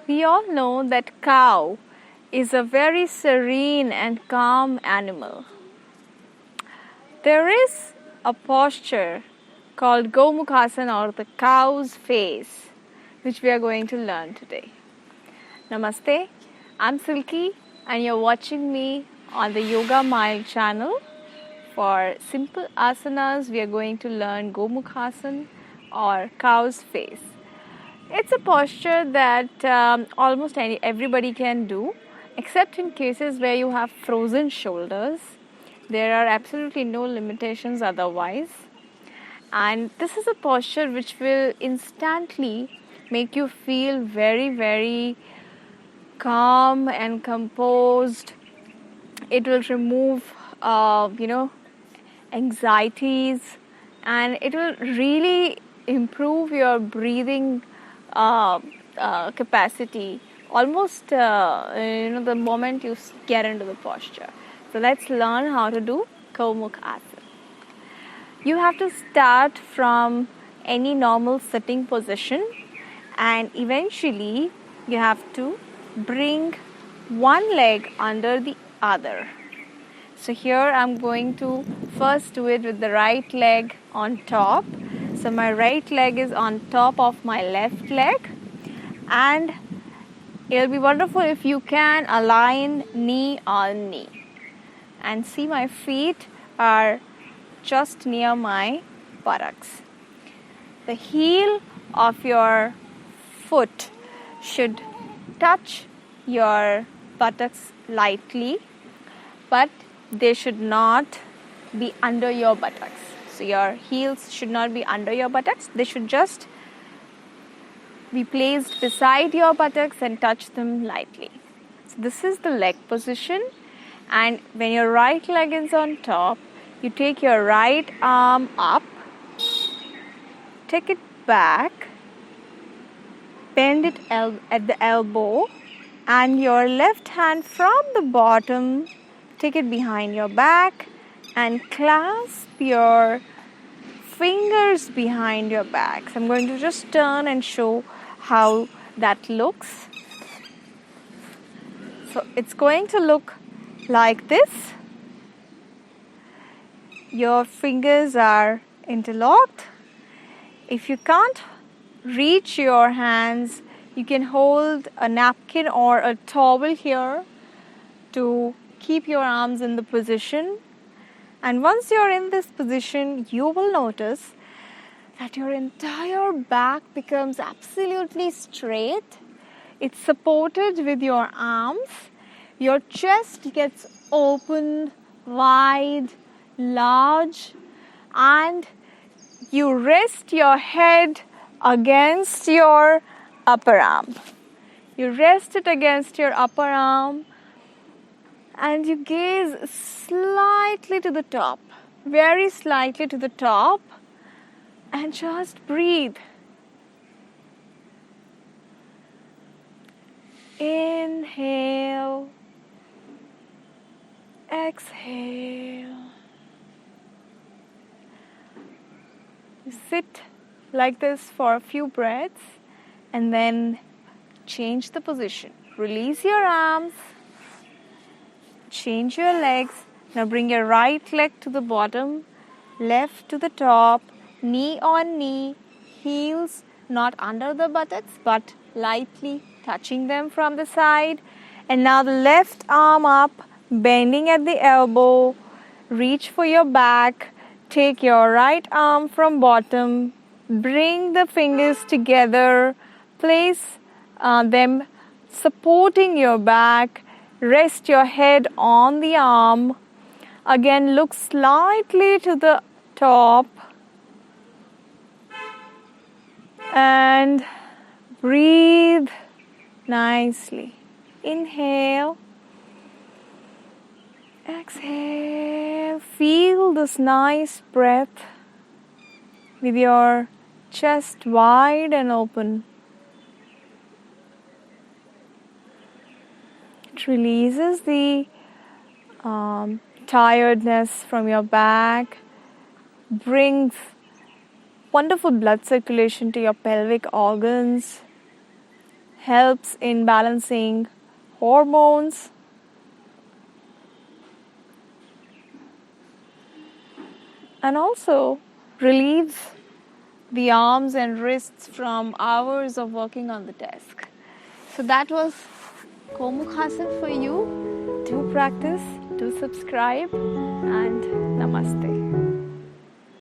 We all know that cow is a very serene and calm animal. There is a posture called Gomukhasana, or the cow's face, which we are going to learn today. Namaste, I'm Silky and you're watching me on the Yoga Mile channel. For simple asanas, we are going to learn Gomukhasana or cow's face. It's a posture that almost everybody can do, except in cases where you have frozen shoulders. There are absolutely no limitations otherwise. And this is a posture which will instantly make you feel very, very calm and composed. It will remove, anxieties, and it will really improve your breathing capacity almost the moment you get into the posture. So let's learn how to do Gomukhasana. You have to start from any normal sitting position, and eventually you have to bring one leg under the other. So here I'm going to first do it with the right leg on top. So my right leg is on top of my left leg, and it'll be wonderful if you can align knee on knee. And see, my feet are just near my buttocks. The heel of your foot should touch your buttocks lightly, but they should not be under your buttocks. So your heels should not be under your buttocks. They should just be placed beside your buttocks and touch them lightly. So this is the leg position. And when your right leg is on top, you take your right arm up, take it back, bend it at the elbow, and your left hand from the bottom, take it behind your back and clasp your fingers behind your back. So I'm going to just turn and show how that looks. So it's going to look like this. Your fingers are interlocked. If you can't reach your hands, you can hold a napkin or a towel here to keep your arms in the position. And once you're in this position, you will notice that your entire back becomes absolutely straight. It's supported with your arms. Your chest gets open, wide, large, and you rest your head against your upper arm. You rest it against your upper arm and you gaze slightly to the top, very slightly to the top, and just breathe. Inhale, exhale. Sit like this for a few breaths and then change the position. Release your arms. Change your legs. Now bring your right leg to the bottom, left to the top, knee on knee, heels not under the buttocks but lightly touching them from the side. And now the left arm up, bending at the elbow. Reach for your back. Take your right arm from bottom. Bring the fingers together. Place them supporting your back. Rest your head on the arm. Again, look slightly to the top. And breathe nicely. Inhale. Exhale. Feel this nice breath with your chest wide and open. It releases the tiredness from your back, brings wonderful blood circulation to your pelvic organs, helps in balancing hormones, and also relieves the arms and wrists from hours of working on the desk. So that was Gomukhasana for you. Do practice, do subscribe, and namaste.